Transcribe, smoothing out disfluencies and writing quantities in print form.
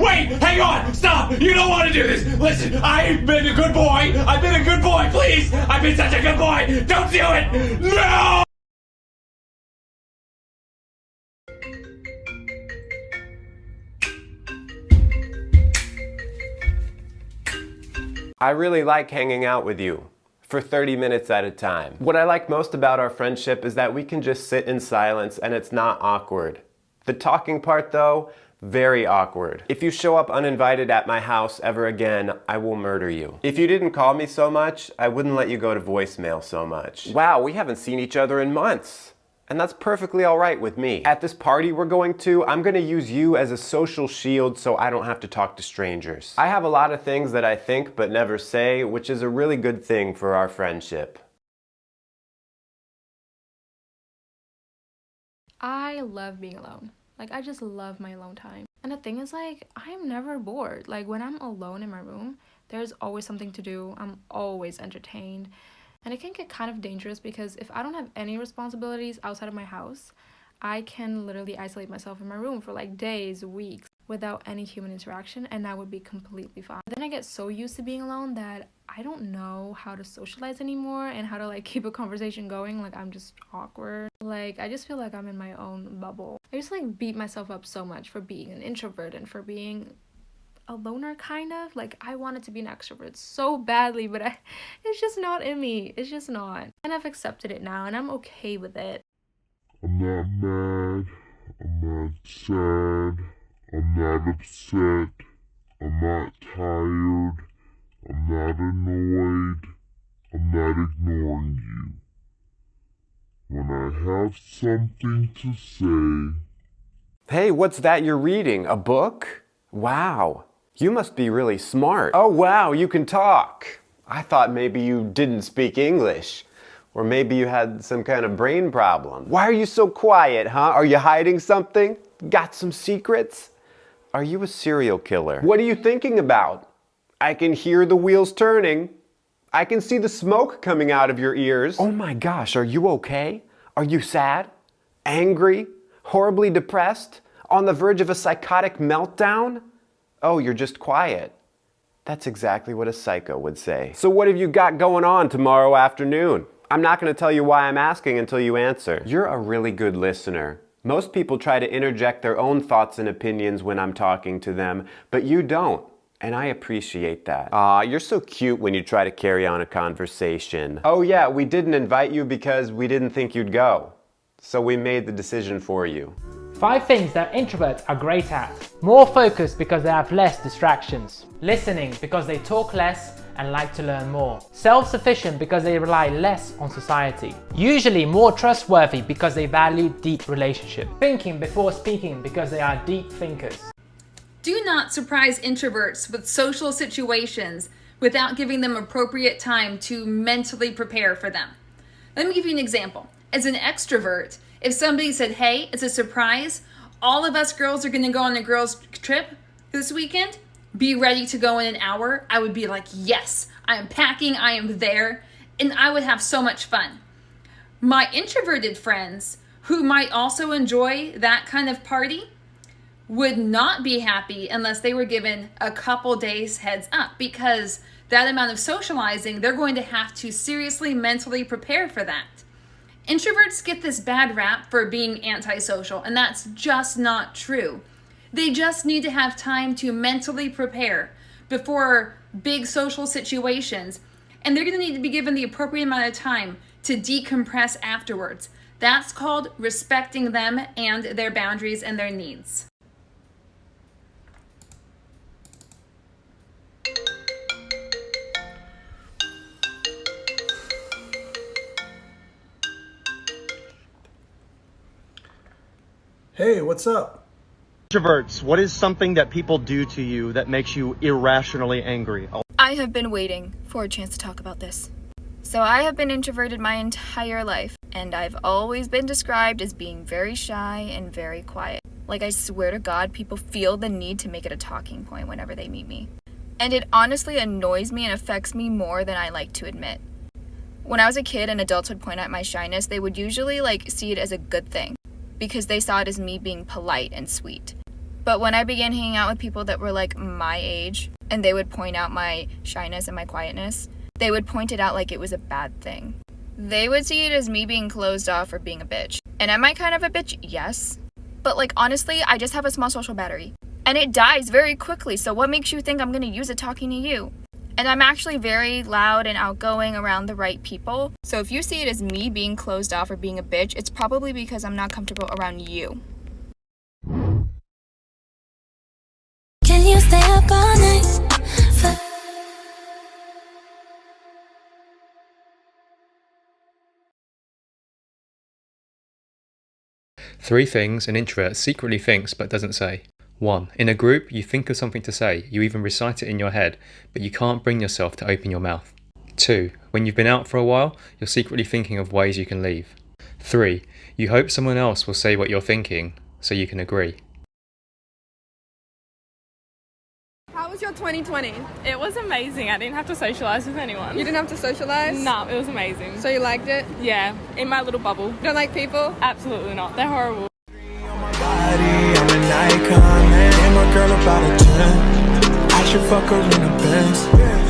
Wait, hang on, stop. You don't want to do this. Listen, I've been a good boy. I've been a good boy, please. I've been such a good boy. Don't do it. No! I really like hanging out with you for 30 minutes at a time. What I like most about our friendship is that we can just sit in silence and it's not awkward. The talking part though, very awkward. If you show up uninvited at my house ever again, I will murder you. If you didn't call me so much, I wouldn't let you go to voicemail so much. Wow, we haven't seen each other in months. And that's perfectly all right with me. At this party we're going to, I'm gonna use you as a social shield so I don't have to talk to strangers. I have a lot of things that I think but never say, which is a really good thing for our friendship. I love being alone. Like, I just love my alone time. And the thing is, like, I'm never bored. Like, when I'm alone in my room, there's always something to do. I'm always entertained. And it can get kind of dangerous because if I don't have any responsibilities outside of my house, I can literally isolate myself in my room for like days, weeks, without any human interaction, and that would be completely fine. Then I get so used to being alone that I don't know how to socialize anymore and how to like keep a conversation going. Like, I'm just awkward. Like, I just feel like I'm in my own bubble. I just like beat myself up so much for being an introvert and for being a loner, kind of. Like, I wanted to be an extrovert so badly, but it's just not in me. It's just not. And I've accepted it now, and I'm okay with it. I'm not mad. I'm not sad. I'm not upset. I'm not tired. I'm not annoyed. I'm not ignoring you. When I have something to say... Hey, what's that you're reading? A book? Wow. You must be really smart. Oh wow, you can talk. I thought maybe you didn't speak English. Or maybe you had some kind of brain problem. Why are you so quiet, huh? Are you hiding something? Got some secrets? Are you a serial killer? What are you thinking about? I can hear the wheels turning. I can see the smoke coming out of your ears. Oh my gosh, are you okay? Are you sad? Angry? Horribly depressed? On the verge of a psychotic meltdown? Oh, you're just quiet. That's exactly what a psycho would say. So what have you got going on tomorrow afternoon? I'm not going to tell you why I'm asking until you answer. You're a really good listener. Most people try to interject their own thoughts and opinions when I'm talking to them, but you don't. And I appreciate that. Aw, you're so cute when you try to carry on a conversation. Oh yeah, we didn't invite you because we didn't think you'd go. So we made the decision for you. 5 things that introverts are great at. More focused because they have less distractions. Listening because they talk less and like to learn more. Self-sufficient because they rely less on society. Usually more trustworthy because they value deep relationships. Thinking before speaking because they are deep thinkers. Do not surprise introverts with social situations without giving them appropriate time to mentally prepare for them. Let me give you an example. As an extrovert, if somebody said, hey, it's a surprise, all of us girls are going to go on a girls' trip this weekend, be ready to go in an hour, I would be like, yes, I am packing, I am there, and I would have so much fun. My introverted friends, who might also enjoy that kind of party, would not be happy unless they were given a couple days heads up, because that amount of socializing, they're going to have to seriously mentally prepare for that. Introverts get this bad rap for being antisocial, and that's just not true. They just need to have time to mentally prepare before big social situations, and they're going to need to be given the appropriate amount of time to decompress afterwards. That's called respecting them and their boundaries and their needs. Hey, what's up? Introverts, what is something that people do to you that makes you irrationally angry? I have been waiting for a chance to talk about this. So I have been introverted my entire life, and I've always been described as being very shy and very quiet. Like, I swear to God, people feel the need to make it a talking point whenever they meet me. And it honestly annoys me and affects me more than I like to admit. When I was a kid and adults would point out my shyness, they would usually see it as a good thing, because they saw it as me being polite and sweet. But when I began hanging out with people that were like my age, and they would point out my shyness and my quietness, they would point it out like it was a bad thing. They would see it as me being closed off or being a bitch. And am I kind of a bitch? Yes. But like honestly, I just have a small social battery. And it dies very quickly, so what makes you think I'm gonna use it talking to you? And I'm actually very loud and outgoing around the right people. So if you see it as me being closed off or being a bitch, it's probably because I'm not comfortable around you. Can you stay up all night? Three things an introvert secretly thinks but doesn't say. 1. In a group, you think of something to say, you even recite it in your head, but you can't bring yourself to open your mouth. 2. When you've been out for a while, you're secretly thinking of ways you can leave. 3. You hope someone else will say what you're thinking, so you can agree. How was your 2020? It was amazing. I didn't have to socialise with anyone. You didn't have to socialise? No, it was amazing. So you liked it? Yeah, in my little bubble. You don't like people? Absolutely not. They're horrible. I'm an icon, man. I'm a girl about a 10. I should fuck her in a Benz.